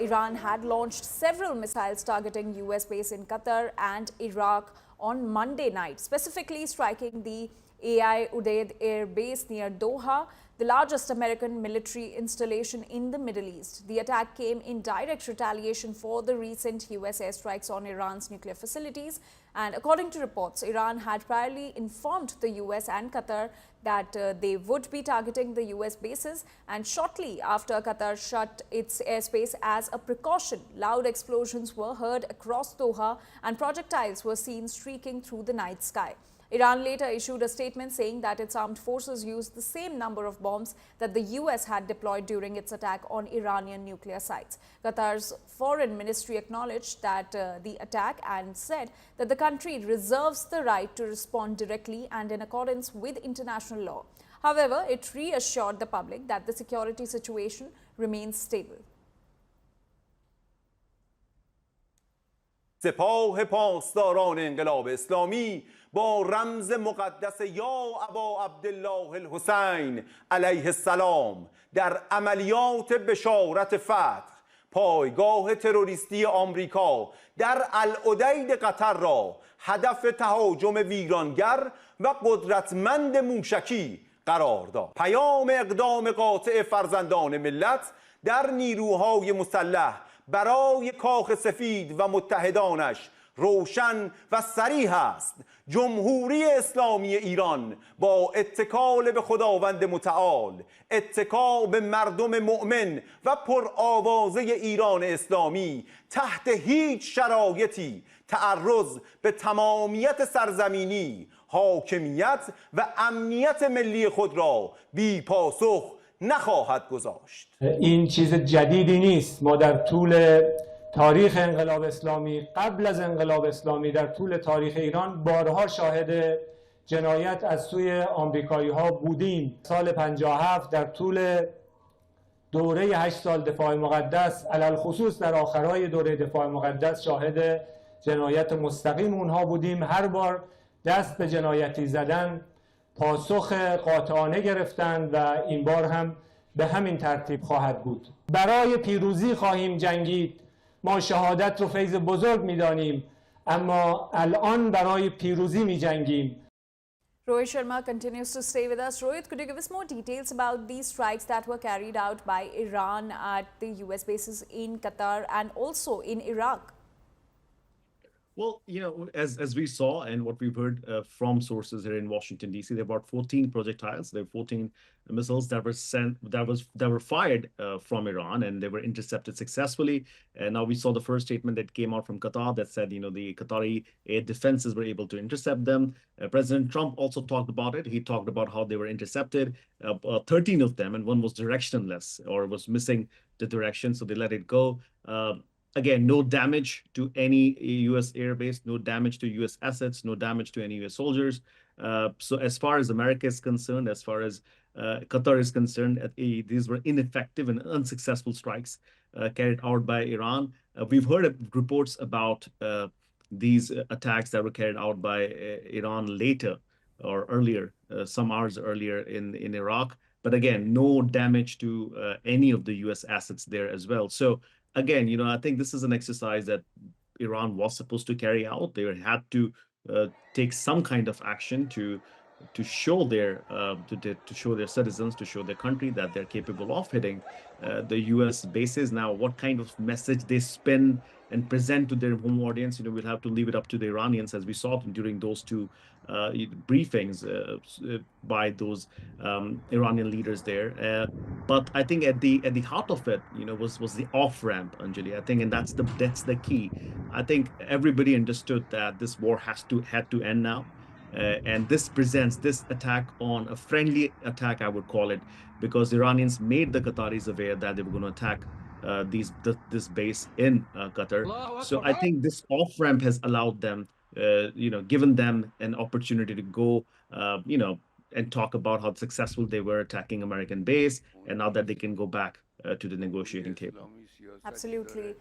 Iran had launched several missiles targeting US base in Qatar and Iraq on Monday night, specifically striking the Al-Udeid air base near Doha, the largest American military installation in the Middle East. The attack came in direct retaliation for the recent US airstrikes on Iran's nuclear facilities. And according to reports, Iran had priorly informed the US and Qatar that they would be targeting the US bases. And shortly after Qatar shut its airspace as a precaution, loud explosions were heard across Doha and projectiles were seen streaking through the night sky. Iran later issued a statement saying that its armed forces used the same number of bombs that the US had deployed during its attack on Iranian nuclear sites. Qatar's foreign ministry acknowledged that the attack and said that the country reserves the right to respond directly and in accordance with international law. However, it reassured the public that the security situation remains stable. سپاه پاسداران انقلاب اسلامی با رمز مقدس یا ابا عبدالله الحسین علیه السلام در عملیات بشارت فتح پایگاه تروریستی آمریکا در العدید قطر را هدف تهاجم ویرانگر و قدرتمند موشکی قرار داد. پیام اقدام قاطع فرزندان ملت در نیروهای مسلح برای کاخ سفید و متحدانش روشن و صریح است. جمهوری اسلامی ایران با اتکال به خداوند متعال، اتکا به مردم مؤمن و پرآوازه ایران اسلامی تحت هیچ شرایطی تعرض به تمامیت سرزمینی، حاکمیت و امنیت ملی خود را بی پاسخ نخواهد گذاشت. این چیز جدیدی نیست. ما در طول تاریخ انقلاب اسلامی، قبل از انقلاب اسلامی، در طول تاریخ ایران بارها شاهد جنایت از سوی آمریکایی ها بودیم. سال 57 در طول دوره 8 سال دفاع مقدس، علل خصوص در آخرهای دوره دفاع مقدس، شاهد جنایت مستقیم اونها بودیم. هر بار دست به جنایتی زدن پاسخ قاطعانه گرفتند و این بار هم به همین ترتیب خواهد بود. برای پیروزی خواهیم جنگید. ما شهادت رو فیض بزرگ می‌دانیم، اما الان برای پیروزی می‌جنگیم. Rohit Sharma continues to stay with us. Rohit, could you give us more details about these strikes that were carried out by Iran at the US bases in Qatar and also in Iraq? Well, as we saw and what we've heard from sources here in Washington, D.C., there were about 14 projectiles. There were 14 missiles that were fired from Iran, and they were intercepted successfully. And now we saw the first statement that came out from Qatar that said, the Qatari air defenses were able to intercept them. President Trump also talked about it. He talked about how they were intercepted, 13 of them, and one was directionless or was missing the direction, so they let it go. Again, no damage to any U.S. airbase, no damage to U.S. assets, no damage to any U.S. soldiers. So as far as America is concerned, as far as Qatar is concerned, these were ineffective and unsuccessful strikes carried out by Iran. We've heard reports about these attacks that were carried out by Iran later or earlier, some hours earlier in Iraq. But again, no damage to any of the U.S. assets there as well. So again, I think this is an exercise that Iran was supposed to carry out. They had to take some kind of action to show their citizens, to show their country that they're capable of hitting the U.S. bases. Now, what kind of message they spin and present to their home audience, we'll have to leave it up to the Iranians, as we saw during those two briefings by those Iranian leaders there. But I think at the heart of it, was the off ramp, Anjali. I think, and that's the key. I think everybody understood that this war had to end now. And this presents this attack on a friendly attack, I would call it, because Iranians made the Qataris aware that they were going to attack this base in Qatar. So I think this off-ramp has allowed them, given them an opportunity to go, and talk about how successful they were attacking American base, and now that they can go back to the negotiating table. Absolutely.